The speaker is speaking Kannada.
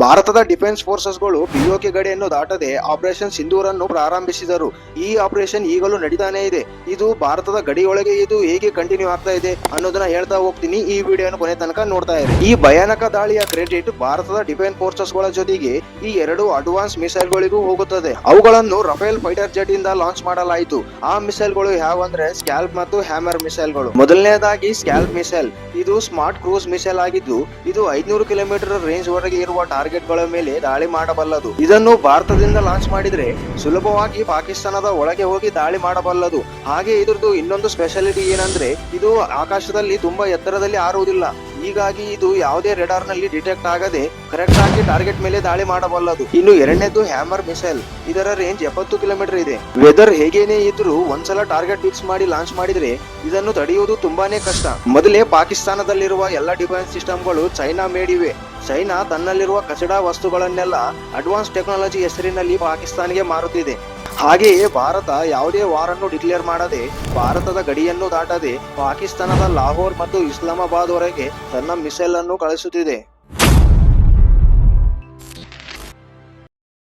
ಭಾರತದ ಡಿಫೆನ್ಸ್ ಫೋರ್ಸಸ್ಗಳು ಪಿಒಕೆ ಗಡಿಯನ್ನು ದಾಟದೆ ಆಪರೇಷನ್ ಸಿಂಧೂರ್ ಅನ್ನು ಪ್ರಾರಂಭಿಸಿದರು. ಈ ಆಪರೇಷನ್ ಈಗಲೂ ನಡೀತಾನೆ ಇದೆ. ಇದು ಭಾರತದ ಗಡಿಯೊಳಗೆ ಇದು ಹೇಗೆ ಕಂಟಿನ್ಯೂ ಆಗ್ತಾ ಇದೆ ಅನ್ನೋದನ್ನ ಹೇಳ್ತಾ ಹೋಗ್ತೀನಿ. ಈ ವಿಡಿಯೋನ ಕೊನೆ ತನಕ ನೋಡ್ತಾ ಇರಿ. ಈ ಭಯಾನಕ ದಾಳಿಯ ಕ್ರೆಡಿಟ್ ಭಾರತದ ಡಿಫೆನ್ಸ್ ಫೋರ್ಸಸ್ ಗಳ ಜೊತೆಗೆ ಈ ಎರಡು ಅಡ್ವಾನ್ಸ್ ಮಿಸೈಲ್ ಗಳಿಗೂ ಹೋಗುತ್ತದೆ. ಅವುಗಳನ್ನು ರಫೇಲ್ ಫೈಟರ್ ಜೆಟ್ ಇಂದ ಲಾಂಚ್ ಮಾಡಲಾಯಿತು. ಆ ಮಿಸೈಲ್ ಗಳು ಯಾವಂದ್ರೆ ಸ್ಕ್ಯಾಲ್ಪ್ ಮತ್ತು ಹ್ಯಾಮರ್ ಮಿಸೈಲ್ ಗಳು. ಮೊದಲನೇದಾಗಿ ಸ್ಕ್ಯಾಲ್ಪ್ ಮಿಸೈಲ್. ಇದು ಸ್ಮಾರ್ಟ್ ಕ್ರೂಸ್ ಮಿಸೈಲ್ ಆಗಿದ್ದು ಇದು 500 ಕಿಲೋಮೀಟರ್ ರೇಂಜ್ ವರೆಗೆ ಇರುವ ಟಾರ್ಗೆಟ್ ಗಳ ಮೇಲೆ ದಾಳಿ ಮಾಡಬಲ್ಲದು. ಇದನ್ನು ಭಾರತದಿಂದ ಲಾಂಚ್ ಮಾಡಿದ್ರೆ ಸುಲಭವಾಗಿ ಪಾಕಿಸ್ತಾನದ ಒಳಗೆ ಹೋಗಿ ದಾಳಿ ಮಾಡಬಲ್ಲದು. ಹಾಗೆ ಇದ್ರದ್ದು ಇನ್ನೊಂದು ಸ್ಪೆಷಾಲಿಟಿ ಏನಂದ್ರೆ ಇದು ಆಕಾಶದಲ್ಲಿ ತುಂಬಾ ಎತ್ತರದಲ್ಲಿ ಹಾರುವುದಿಲ್ಲ. ಹೀಗಾಗಿ ಇದು ಯಾವುದೇ ರೆಡಾರ್ ನಲ್ಲಿ ಡಿಟೆಕ್ಟ್ ಆಗದೆ ಕರೆಕ್ಟ್ ಆಗಿ ಟಾರ್ಗೆಟ್ ಮೇಲೆ ದಾಳಿ ಮಾಡಬಲ್ಲದು. ಇನ್ನು ಎರಡನೇದು ಹ್ಯಾಮರ್ ಮಿಸೈಲ್. ಇದರ ರೇಂಜ್ 70 ಕಿಲೋಮೀಟರ್ ಇದೆ. ವೆದರ್ ಹೇಗೇನೆ ಇದ್ರೂ ಒಂದ್ಸಲ ಟಾರ್ಗೆಟ್ ಫಿಕ್ಸ್ ಮಾಡಿ ಲಾಂಚ್ ಮಾಡಿದ್ರೆ ಇದನ್ನು ತಡೆಯುವುದು ತುಂಬಾನೇ ಕಷ್ಟ. ಮೊದಲೇ ಪಾಕಿಸ್ತಾನದಲ್ಲಿರುವ ಎಲ್ಲಾ ಡಿಫೆನ್ಸ್ ಸಿಸ್ಟಮ್ಗಳು ಚೈನಾ ಮೇಡ್ ಇವೆ. ಚೈನಾ ತನ್ನಲ್ಲಿರುವ ಕಚಡಾ ವಸ್ತುಗಳನ್ನೆಲ್ಲ ಅಡ್ವಾನ್ಸ್ ಟೆಕ್ನಾಲಜಿ ಹೆಸರಿನಲ್ಲಿ ಪಾಕಿಸ್ತಾನಿಗೆ ಮಾರುತ್ತಿದೆ. ಹಾಗೆಯೇ ಭಾರತ ಯಾವುದೇ ವಾರನ್ನು ಡಿಕ್ಲೇರ್ ಮಾಡದೆ ಭಾರತದ ಗಡಿಯನ್ನು ದಾಟದೆ ಪಾಕಿಸ್ತಾನದ ಲಾಹೋರ್ ಮತ್ತು ಇಸ್ಲಾಮಾಬಾದ್ ವರೆಗೆ ತನ್ನ ಮಿಸೈಲ್ ಅನ್ನು ಕಳಿಸುತ್ತಿದೆ.